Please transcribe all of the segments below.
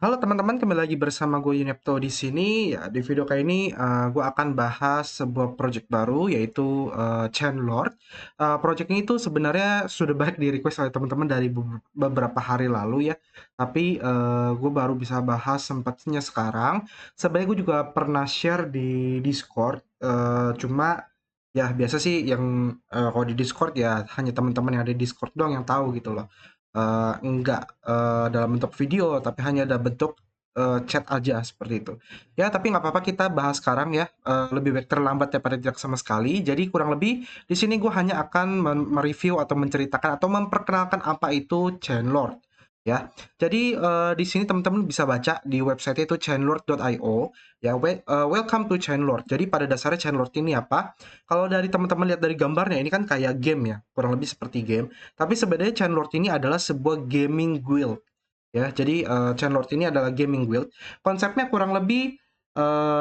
Halo teman-teman, kembali lagi bersama gue Yunepto di sini. Ya, di video kali ini gue akan bahas sebuah project baru yaitu Chainlord. Project ini tuh sebenarnya sudah banyak di request oleh teman-teman dari beberapa hari lalu ya. Tapi gue baru bisa bahas sempatnya sekarang. Sebenarnya gue juga pernah share di Discord. Cuma ya biasa sih yang kalau di Discord ya hanya teman-teman yang ada di Discord doang yang tahu gitu loh. Enggak dalam bentuk video, tapi hanya dalam bentuk chat aja seperti itu. Ya, tapi nggak apa-apa kita bahas sekarang ya. Lebih baik terlambat daripada tidak sama sekali. Jadi kurang lebih di sini gue hanya akan mereview atau menceritakan atau memperkenalkan apa itu Chainlord. Ya, jadi di sini teman-teman bisa baca di website itu chainlord.io. Ya, welcome to Chainlord. Jadi pada dasarnya Chainlord ini apa? Kalau dari teman-teman lihat dari gambarnya ini kan kayak game ya, kurang lebih seperti game. Tapi sebenarnya Chainlord ini adalah sebuah gaming guild ya. Jadi Chainlord ini adalah gaming guild. Konsepnya kurang lebih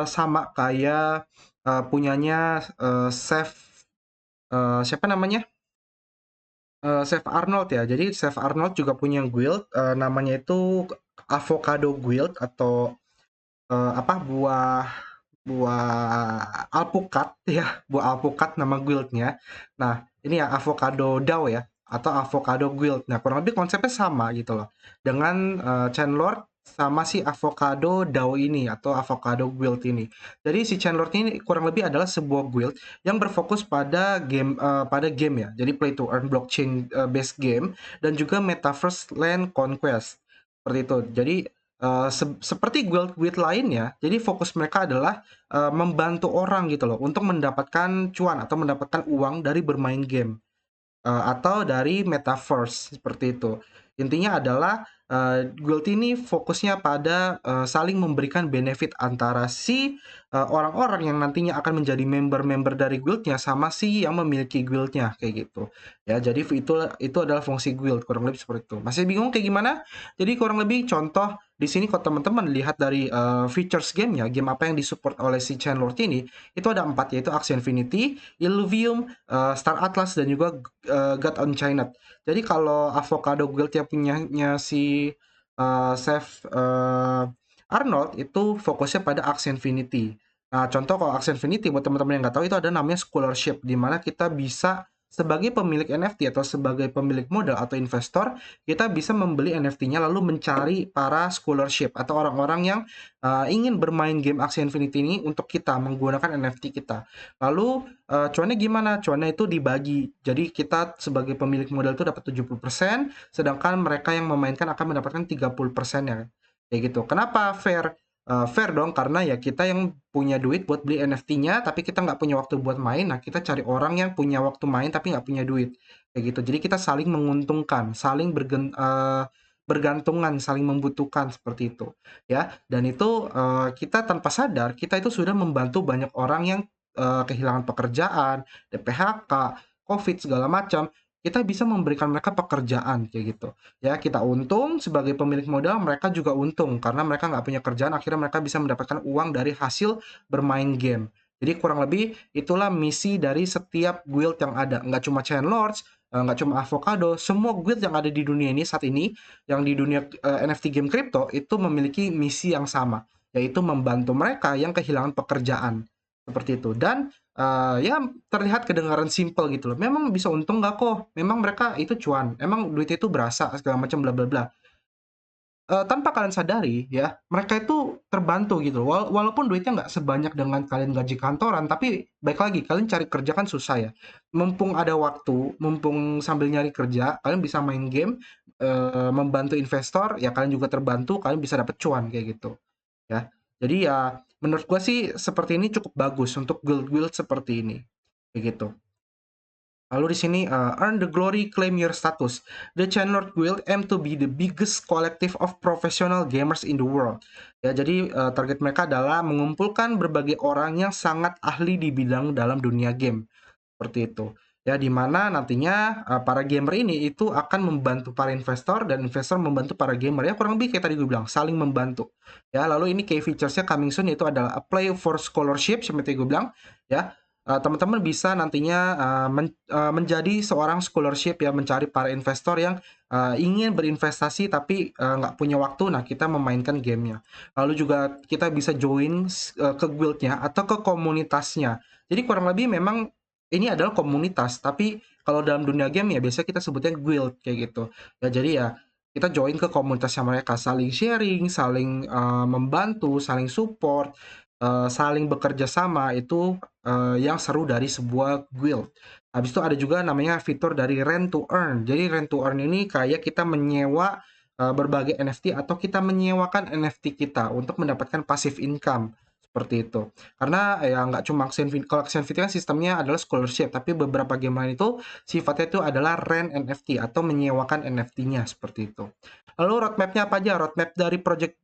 sama kayak punyanya siapa namanya? Chef Arnold ya. Jadi Chef Arnold juga punya guild namanya itu Avocado Guild atau apa buah buah alpukat ya, buah alpukat nama guildnya. Nah, ini ya Avocado DAO ya, atau Avocado Guild. Nah, kurang lebih konsepnya sama gitu loh. Dengan Chainlord sama si Avocado DAO ini atau Avocado Guild ini. Jadi si Chainlord ini kurang lebih adalah sebuah guild yang berfokus pada game ya. Jadi play to earn blockchain based game dan juga metaverse land conquest. Seperti itu. Jadi seperti guild-guild lainnya, jadi fokus mereka adalah membantu orang gitu loh untuk mendapatkan cuan atau mendapatkan uang dari bermain game atau dari metaverse seperti itu. Intinya adalah guild ini fokusnya pada saling memberikan benefit antara si orang-orang yang nantinya akan menjadi member-member dari guildnya sama si yang memiliki guildnya kayak gitu. Ya, jadi itu adalah fungsi guild kurang lebih seperti itu. Masih bingung kayak gimana? Jadi kurang lebih contoh di sini kalau teman-teman lihat dari features gamenya, game apa yang disupport oleh si Chainlord ini, itu ada 4 yaitu Axie Infinity, Illuvium, Star Atlas dan juga God Unchained. Jadi kalau Avocado Guild yang punyanya si Chef Arnold itu fokusnya pada Axie Infinity. Nah, contoh kalau Axie Infinity buat teman-teman yang nggak tahu itu ada namanya scholarship di mana kita bisa sebagai pemilik NFT atau sebagai pemilik modal atau investor, kita bisa membeli NFT-nya lalu mencari para scholarship atau orang-orang yang ingin bermain game Axie Infinity ini untuk kita menggunakan NFT kita. Lalu cuannya gimana? Cuannya itu dibagi. Jadi kita sebagai pemilik modal itu dapat 70%, sedangkan mereka yang memainkan akan mendapatkan 30% ya. Kayak gitu. Kenapa fair? Fair dong, karena ya kita yang punya duit buat beli NFT-nya, tapi kita nggak punya waktu buat main. Nah, kita cari orang yang punya waktu main tapi nggak punya duit. Kayak gitu. Jadi kita saling menguntungkan, saling bergantungan, saling membutuhkan seperti itu. Ya, dan itu kita tanpa sadar, kita itu sudah membantu banyak orang yang kehilangan pekerjaan, PHK, COVID segala macam, kita bisa memberikan mereka pekerjaan kayak gitu. Ya, kita untung sebagai pemilik modal, mereka juga untung karena mereka nggak punya kerjaan, akhirnya mereka bisa mendapatkan uang dari hasil bermain game. Jadi kurang lebih itulah misi dari setiap guild yang ada. Nggak cuma Chain Lords, nggak cuma Avocado, semua guild yang ada di dunia ini saat ini, yang di dunia NFT game crypto, itu memiliki misi yang sama, yaitu membantu mereka yang kehilangan pekerjaan. Seperti itu. Dan ya terlihat kedengaran simple gitu loh. Memang bisa untung nggak kok? Memang mereka itu cuan. Emang duit itu berasa segala macam bla bla bla. Tanpa kalian sadari ya, mereka itu terbantu gitu. Walaupun duitnya nggak sebanyak dengan kalian gaji kantoran, tapi baik lagi kalian cari kerja kan susah ya. Mumpung ada waktu, mumpung sambil nyari kerja, kalian bisa main game, membantu investor, ya kalian juga terbantu, kalian bisa dapat cuan kayak gitu ya. Jadi ya menurut gua sih seperti ini cukup bagus untuk guild-guild seperti ini. Kayak gitu. Lalu di sini earn the glory, claim your status. The Chainlord Guild aim to be the biggest collective of professional gamers in the world. Ya, jadi target mereka adalah mengumpulkan berbagai orang yang sangat ahli di bidang dalam dunia game. Seperti itu. Ya, di mana nantinya para gamer ini itu akan membantu para investor dan investor membantu para gamer. Ya, kurang lebih kayak tadi gue bilang, saling membantu. Ya, lalu ini key features-nya coming soon yaitu adalah apply for scholarship seperti gue bilang, ya. teman-teman bisa nantinya menjadi seorang scholarship ya, mencari para investor yang ingin berinvestasi tapi nggak punya waktu. Nah, kita memainkan gamenya. Lalu juga kita bisa join ke guildnya atau ke komunitasnya. Jadi kurang lebih memang ini adalah komunitas, tapi kalau dalam dunia game ya biasanya kita sebutnya guild kayak gitu. Ya jadi ya kita join ke komunitasnya mereka, saling sharing, saling membantu, saling support, saling bekerja sama itu yang seru dari sebuah guild. Habis itu ada juga namanya fitur dari rent to earn. Jadi rent to earn ini kayak kita menyewa berbagai NFT atau kita menyewakan NFT kita untuk mendapatkan passive income seperti itu. Karena ya nggak cuma kalau Axie Infinity kan sistemnya adalah scholarship, tapi beberapa game lain itu sifatnya itu adalah rent NFT atau menyewakan NFT-nya seperti itu. Lalu roadmap-nya apa aja? Roadmap dari project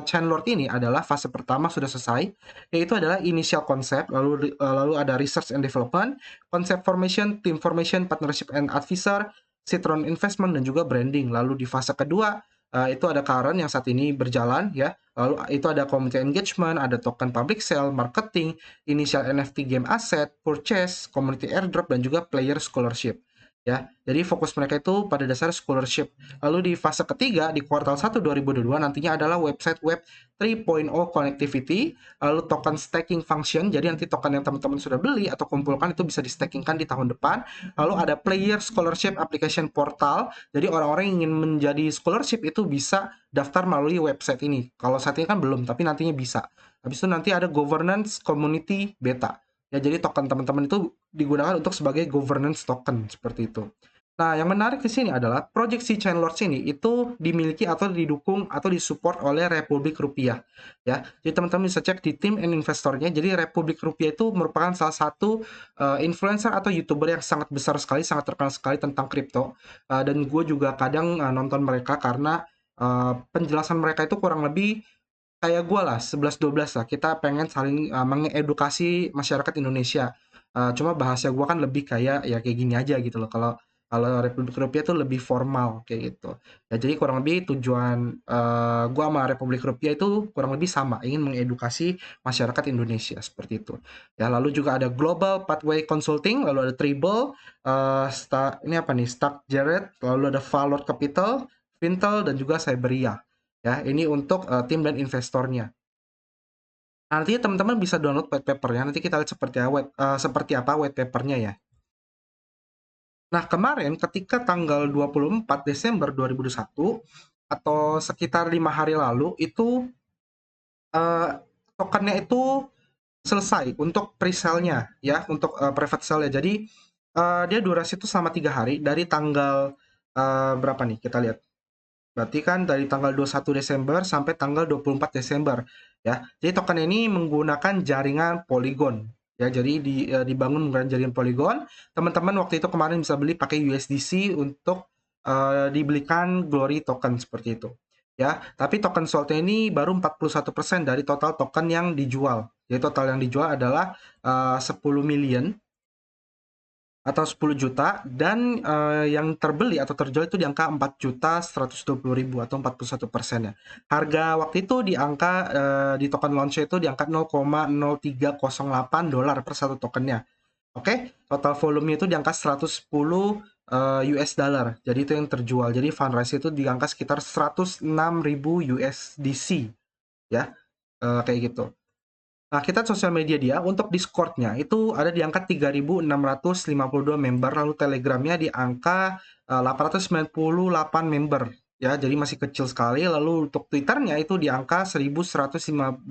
Chainlord ini adalah fase pertama sudah selesai, yaitu adalah initial concept, lalu ada research and development, concept formation, team formation, partnership and advisor, seed round investment, dan juga branding. Lalu di fase kedua itu ada current yang saat ini berjalan ya. Lalu itu ada community engagement, ada token public sale, marketing, initial NFT game asset, purchase, community airdrop, dan juga player scholarship. Ya, jadi fokus mereka itu pada dasar scholarship. Lalu di fase ketiga di kuartal 1 2022 nantinya adalah website web 3.0 connectivity, lalu token staking function. Jadi nanti token yang teman-teman sudah beli atau kumpulkan itu bisa di-stakingkan di tahun depan. Lalu ada player scholarship application portal. Jadi orang-orang yang ingin menjadi scholarship itu bisa daftar melalui website ini. Kalau saat ini kan belum, tapi nantinya bisa. Habis itu nanti ada governance community beta. Ya, jadi token teman-teman itu digunakan untuk sebagai governance token seperti itu. Nah, yang menarik di sini adalah project si Chainlords ini itu dimiliki atau didukung atau disupport oleh Republik Rupiah. Ya, jadi teman-teman bisa cek di tim and investornya. Jadi Republik Rupiah itu merupakan salah satu influencer atau youtuber yang sangat besar sekali, sangat terkenal sekali tentang kripto. Dan gue juga kadang nonton mereka karena penjelasan mereka itu kurang lebih kayak gue lah, 11-12 lah. Kita pengen saling mengedukasi masyarakat Indonesia. Cuma bahasa gue kan lebih kayak ya kayak gini aja gitu loh. Kalau kalau Republik Rupiah tuh lebih formal kayak gitu. Ya jadi kurang lebih tujuan gue sama Republik Rupiah itu kurang lebih sama, ingin mengedukasi masyarakat Indonesia seperti itu. Ya lalu juga ada Global Pathway Consulting, lalu ada Tribal, ini apa nih? Stark Jared, lalu ada Valor Capital, Vintel dan juga Cyberia. Ya, ini untuk tim dan investornya. Nanti teman-teman bisa download white papernya. Nanti kita lihat seperti apa white papernya ya. Nah, kemarin ketika tanggal 24 Desember 2021 atau sekitar 5 hari lalu itu eh, tokennya itu selesai untuk pre-sale-nya ya, untuk private sale ya. Jadi dia durasi itu selama 3 hari dari tanggal berapa nih? Kita lihat. Berarti kan dari tanggal 21 Desember sampai tanggal 24 Desember ya. Jadi token ini menggunakan jaringan Polygon ya. Jadi dibangun menggunakan jaringan Polygon. Teman-teman waktu itu kemarin bisa beli pakai USDC untuk dibelikan Glory token seperti itu. Ya, tapi token sold ini baru 41% dari total token yang dijual. Jadi total yang dijual adalah 10 million atau 10 juta dan yang terbeli atau terjual itu di angka 4.120.000 atau 41% ya. Harga waktu itu di angka di token launch itu di angka 0,0308 dolar per satu tokennya. Oke, total volume itu di angka 110 US dollar. Jadi itu yang terjual. Jadi fundraise itu di angka sekitar 106.000 USDC ya. Kayak gitu. Nah, kita sosial media dia untuk Discord-nya itu ada di angka 3.652 member, lalu Telegram-nya di angka 898 member. Ya, jadi masih kecil sekali. Lalu untuk Twitter-nya itu di angka 1.155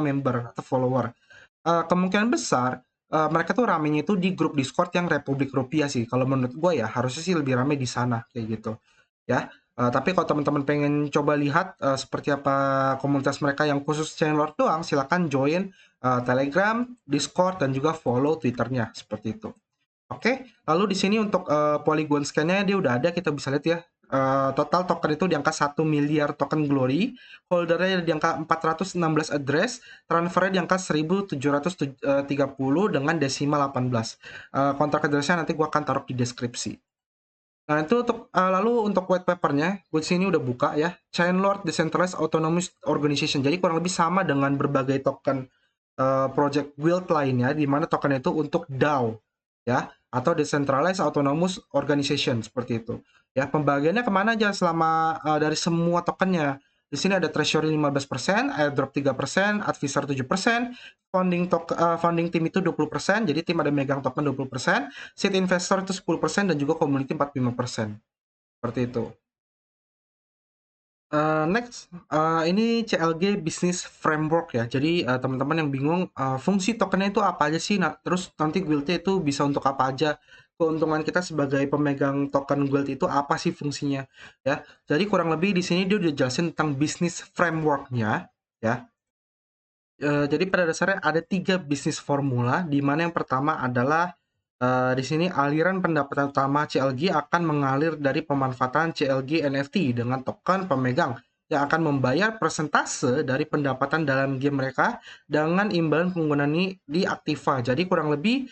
member atau follower. Kemungkinan besar mereka tuh ramenya itu di grup Discord yang Republik Rupiah sih. Kalau menurut gue ya harusnya sih lebih rame di sana kayak gitu. Ya, tapi kalau teman-teman pengen coba lihat seperti apa komunitas mereka yang khusus channel doang, silakan join Telegram, Discord, dan juga follow Twitternya seperti itu. Oke, lalu di sini untuk Polygon scan-nya dia udah ada, kita bisa lihat ya. Total token itu di angka 1 miliar token Glory, holdernya di angka 416 address, transfernya di angka 1730 dengan desimal 18. Kontrak address-nya nanti gua akan taruh di deskripsi. Nah, itu untuk lalu untuk white papernya, gue di sini udah buka ya. Chainlord Decentralized Autonomous Organization. Jadi kurang lebih sama dengan berbagai token project guild lainnya di mana token itu untuk DAO ya, atau Decentralized Autonomous Organization seperti itu. Ya, pembagiannya kemana aja selama dari semua tokennya. Di sini ada treasury 15%, airdrop 3%, advisor 7%, founding team itu 20%, jadi tim ada megang token 20%, seed investor itu 10%, dan juga community 45%. Seperti itu. Next, ini CLG Business Framework ya. Jadi teman-teman yang bingung fungsi tokennya itu apa aja sih? Nah, terus nanti guildnya itu bisa untuk apa aja? Keuntungan kita sebagai pemegang token guild itu apa sih fungsinya? Ya, jadi kurang lebih di sini dia udah jelasin tentang bisnis frameworknya. Ya, jadi pada dasarnya ada 3 bisnis formula, di mana yang pertama adalah di sini aliran pendapatan utama CLG akan mengalir dari pemanfaatan CLG NFT dengan token pemegang yang akan membayar persentase dari pendapatan dalam game mereka dengan imbalan penggunaan ini di Aktiva. Jadi kurang lebih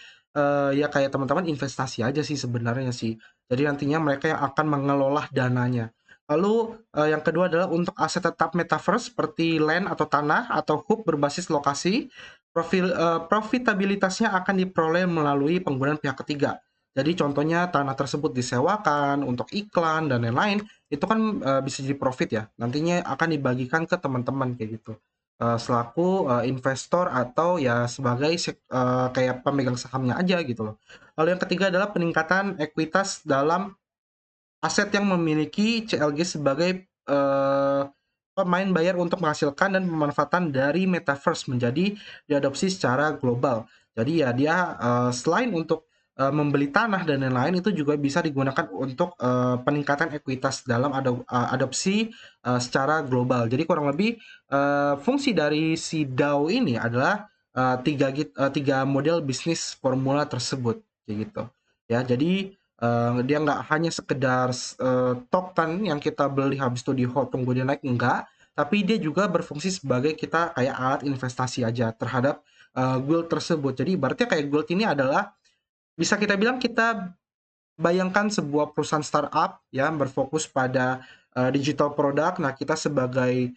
ya kayak teman-teman investasi aja sih sebenarnya sih. Jadi nantinya mereka yang akan mengelola dananya. Lalu yang kedua adalah untuk aset tetap metaverse seperti land atau tanah atau hub berbasis lokasi, profitabilitasnya akan diperoleh melalui penggunaan pihak ketiga. Jadi contohnya tanah tersebut disewakan untuk iklan dan lain-lain, itu kan bisa jadi profit ya. Nantinya akan dibagikan ke teman-teman kayak gitu. Selaku investor atau ya sebagai kayak pemegang sahamnya aja gitu loh. Lalu yang ketiga adalah peningkatan ekuitas dalam aset yang memiliki CLG sebagai pemain bayar untuk menghasilkan dan pemanfaatan dari metaverse menjadi diadopsi secara global. Jadi ya dia selain untuk membeli tanah dan lain-lain itu juga bisa digunakan untuk peningkatan ekuitas dalam adopsi secara global. Jadi kurang lebih fungsi dari si DAO ini adalah tiga model bisnis formula tersebut, kayak gitu. Ya, jadi dia nggak hanya sekedar token yang kita beli habis itu di hold tunggu dia naik, enggak, tapi dia juga berfungsi sebagai kita kayak alat investasi aja terhadap guild tersebut. Jadi berarti kayak guild ini adalah bisa kita bilang kita bayangkan sebuah perusahaan startup yang berfokus pada digital product. Nah, kita sebagai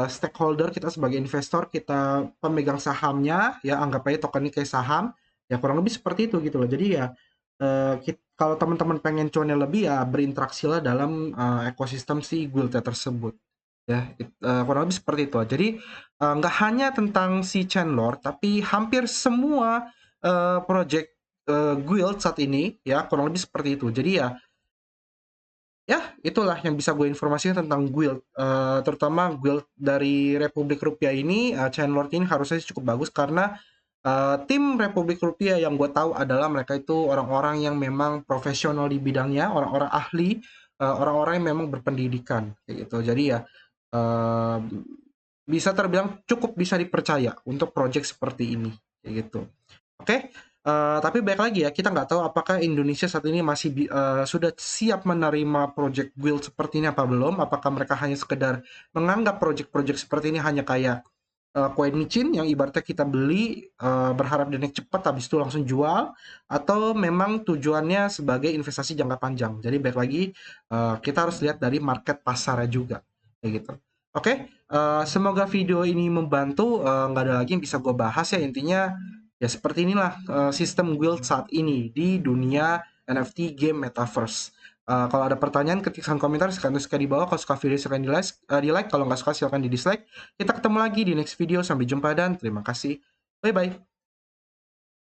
stakeholder, kita sebagai investor, kita pemegang sahamnya, ya anggap aja token ini kayak saham, ya kurang lebih seperti itu gitu loh. Jadi ya kalau teman-teman pengen cuannya lebih ya berinteraksi lah dalam ekosistem si guildnya tersebut. Ya, kurang lebih seperti itu. Jadi nggak hanya tentang si Chainlord, tapi hampir semua project guild saat ini ya kurang lebih seperti itu. Jadi ya, ya itulah yang bisa gue informasikan tentang guild, terutama guild dari Republik Rupiah ini. Chainlord ini harusnya cukup bagus karena tim Republik Rupiah yang gue tahu adalah mereka itu orang-orang yang memang profesional di bidangnya, orang-orang ahli, orang-orang yang memang berpendidikan kayak gitu. Jadi ya eh, bisa terbilang cukup bisa dipercaya untuk project seperti ini kayak gitu. Oke, tapi baik lagi ya, kita nggak tahu apakah Indonesia saat ini masih sudah siap menerima project guild seperti ini apa belum. Apakah mereka hanya sekedar menganggap project-project seperti ini hanya kayak koin micin yang ibaratnya kita beli berharap dia naik cepat habis itu langsung jual, atau memang tujuannya sebagai investasi jangka panjang. Jadi baik lagi kita harus lihat dari market pasarnya juga kayak gitu. Oke, semoga video ini membantu. Nggak ada lagi yang bisa gue bahas ya, intinya ya seperti inilah sistem guild saat ini di dunia NFT game metaverse. Kalau ada pertanyaan ketikkan komentar, silahkan tuliskan di bawah. Kalau suka video silahkan di like, kalau nggak suka silahkan di dislike. Kita ketemu lagi di next video. Sampai jumpa dan terima kasih. Bye-bye.